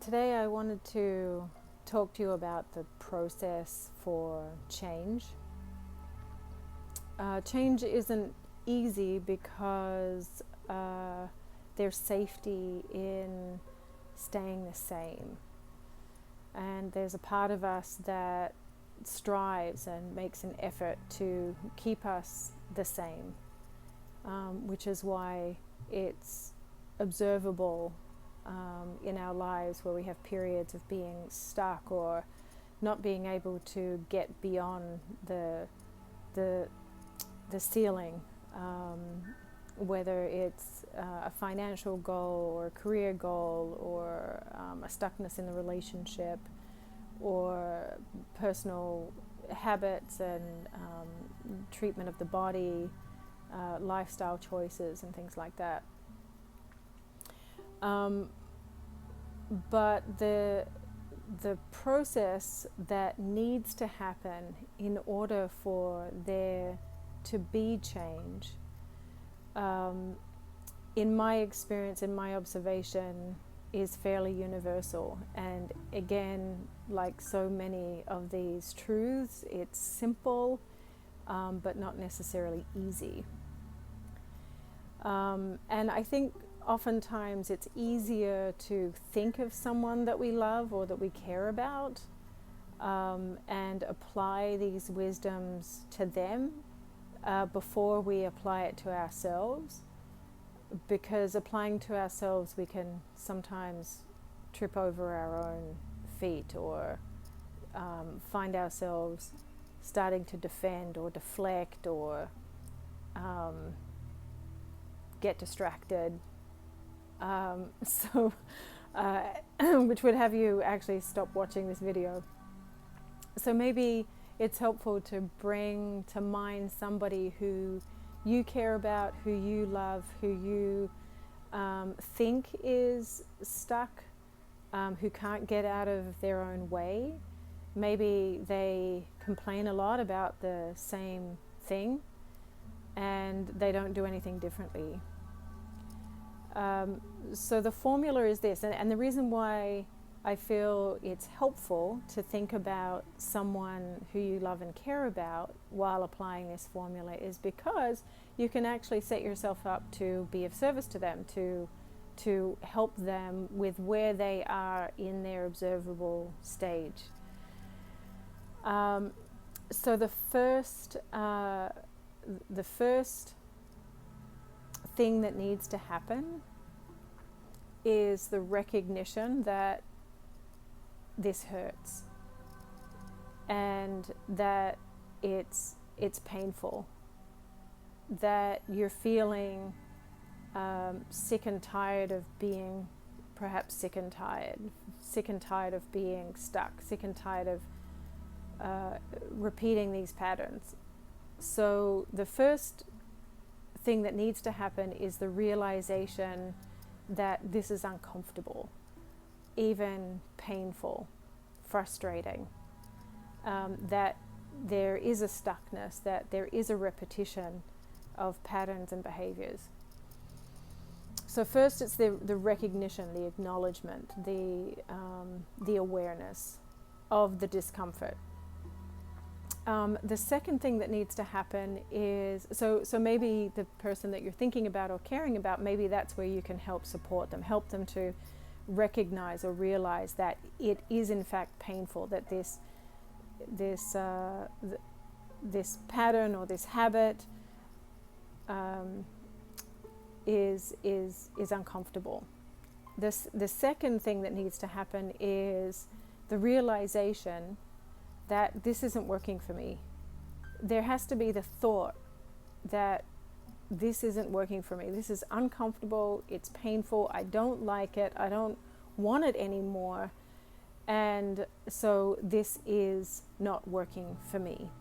Today I wanted to talk to you about the process for change. Change isn't easy because there's safety in staying the same. And there's a part of us that strives and makes an effort to keep us the same, which is why it's observable in our lives where we have periods of being stuck or not being able to get beyond the ceiling, whether it's a financial goal or a career goal or a stuckness in the relationship or personal habits and treatment of the body, lifestyle choices and things like that. But the process that needs to happen in order for there to be change, in my experience, in my observation, is fairly universal. And again, like so many of these truths, it's simple, but not necessarily easy. And I think oftentimes it's easier to think of someone that we love or that we care about, and apply these wisdoms to them before we apply it to ourselves, because applying to ourselves we can sometimes trip over our own feet or find ourselves starting to defend or deflect or get distracted. Which would have you actually stop watching this video. So maybe it's helpful to bring to mind somebody who you care about, who you love, who you think is stuck, who can't get out of their own way. Maybe they complain a lot about the same thing and they don't do anything differently. So the formula is this, and the reason why I feel it's helpful to think about someone who you love and care about while applying this formula is because you can actually set yourself up to be of service to them, to help them with where they are in their observable stage. So the first thing that needs to happen is the recognition that this hurts and that it's painful, that you're feeling sick and tired of being perhaps sick and tired of being stuck, sick and tired of repeating these patterns. So the first thing that needs to happen is the realization that this is uncomfortable, even painful, frustrating, that there is a stuckness, that there is a repetition of patterns and behaviors. So first it's the recognition, the acknowledgement, the awareness of the discomfort. The second thing that needs to happen is, so maybe the person that you're thinking about or caring about, maybe that's where you can help support them, help them to recognize or realize that it is in fact painful, that this pattern or this habit is uncomfortable. The second thing that needs to happen is the realization that this isn't working for me. There has to be the thought that this isn't working for me. This is uncomfortable, it's painful, I don't like it, I don't want it anymore, and so this is not working for me.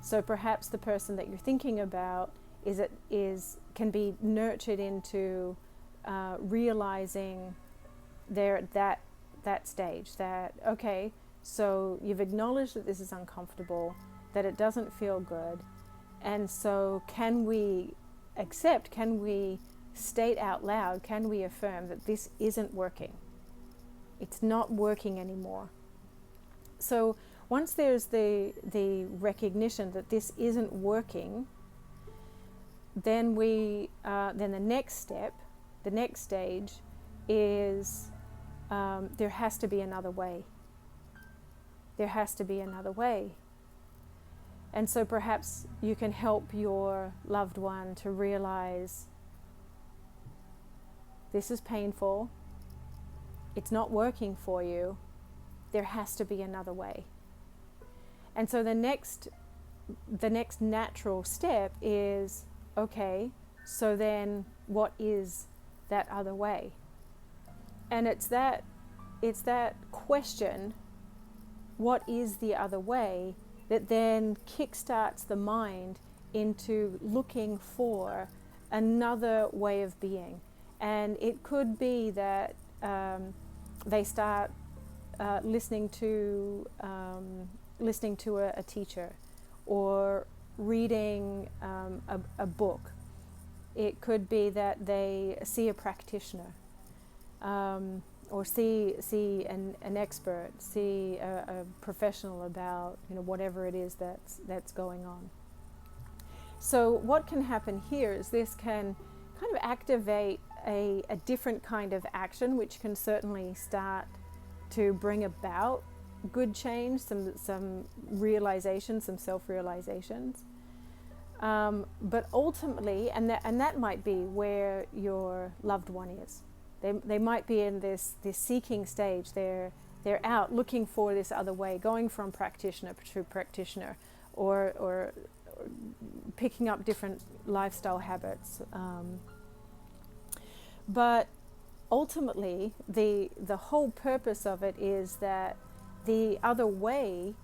So perhaps the person that you're thinking about can be nurtured into realizing they're at that stage, that okay, so you've acknowledged that this is uncomfortable, that it doesn't feel good, and so can we state out loud, can we affirm that this isn't working? It's not working anymore. So once there's the recognition that this isn't working, then then the next step, the next stage is there has to be another way. There has to be another way. And so perhaps you can help your loved one to realize this is painful. It's not working for you. There has to be another way. And so the next natural step is, okay, so then what is that other way? And it's that question, what is the other way, that then kickstarts the mind into looking for another way of being. And it could be that they start listening to a teacher, or reading a book. It could be that they see a practitioner, or see an expert, see a professional about whatever it is that's going on. So what can happen here is this can kind of activate a different kind of action, which can certainly start to bring about good change, some realizations, some self-realizations. But ultimately, and that might be where your loved one is. They might be in this seeking stage. They're out looking for this other way, going from practitioner to practitioner, or picking up different lifestyle habits. But ultimately, the whole purpose of it is that the other way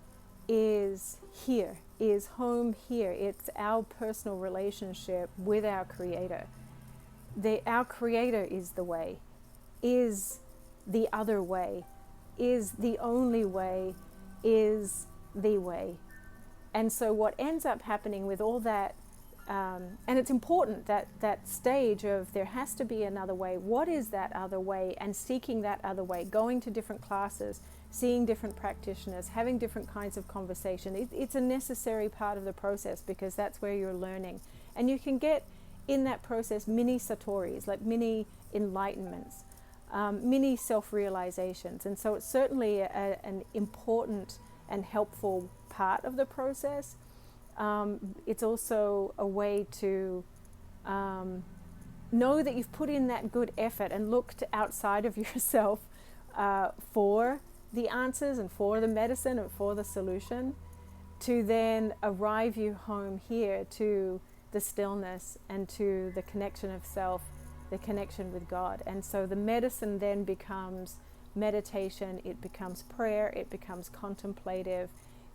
is here, is home here. It's our personal relationship with our Creator. Our Creator is the way, is the other way, is the only way, is the way. And so what ends up happening with all that, and it's important that stage of there has to be another way. What is that other way? And seeking that other way, going to different classes, seeing different practitioners, having different kinds of conversation. It's a necessary part of the process, because that's where you're learning. And you can get in that process mini satoris, like mini enlightenments, mini self-realizations. And so it's certainly an important and helpful part of the process. It's also a way to know that you've put in that good effort and looked outside of yourself for the answers and for the medicine and for the solution, to then arrive you home here to the stillness and to the connection of self, the connection with God. And so the medicine then becomes meditation, it becomes prayer, it becomes contemplative,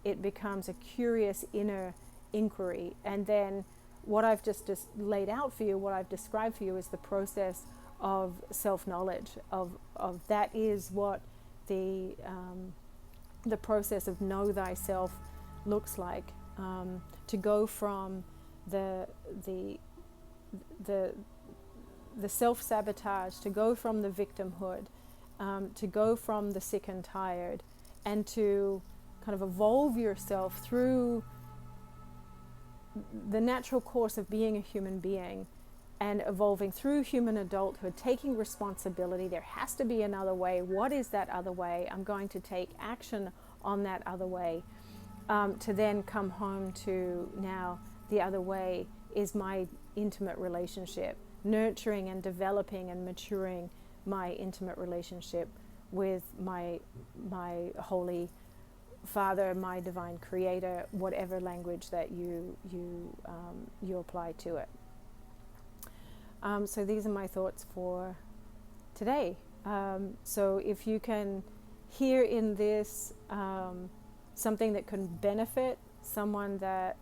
it becomes a curious inner inquiry. And then what I've just laid out for you, what I've described for you, is the process of self-knowledge, of that is what the process of know thyself looks like, to go from the self-sabotage, to go from the victimhood, to go from the sick and tired, and to kind of evolve yourself through the natural course of being a human being, and evolving through human adulthood, taking responsibility. There has to be another way. What is that other way? I'm going to take action on that other way, to then come home to, now the other way is my intimate relationship, nurturing and developing and maturing my intimate relationship with my Holy Father, my divine Creator, whatever language that you apply to it. So these are my thoughts for today. So if you can hear in this something that can benefit someone that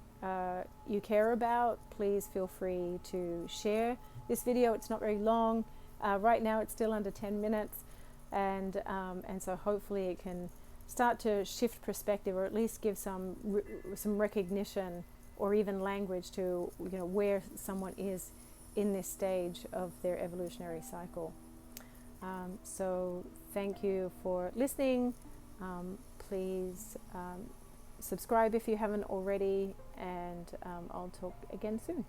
you care about, please feel free to share this video. It's not very long. Right now it's still under 10 minutes, and so hopefully it can start to shift perspective, or at least give some recognition, or even language to where someone is in this stage of their evolutionary cycle. So Thank you for listening. Please subscribe if you haven't already, and I'll talk again soon.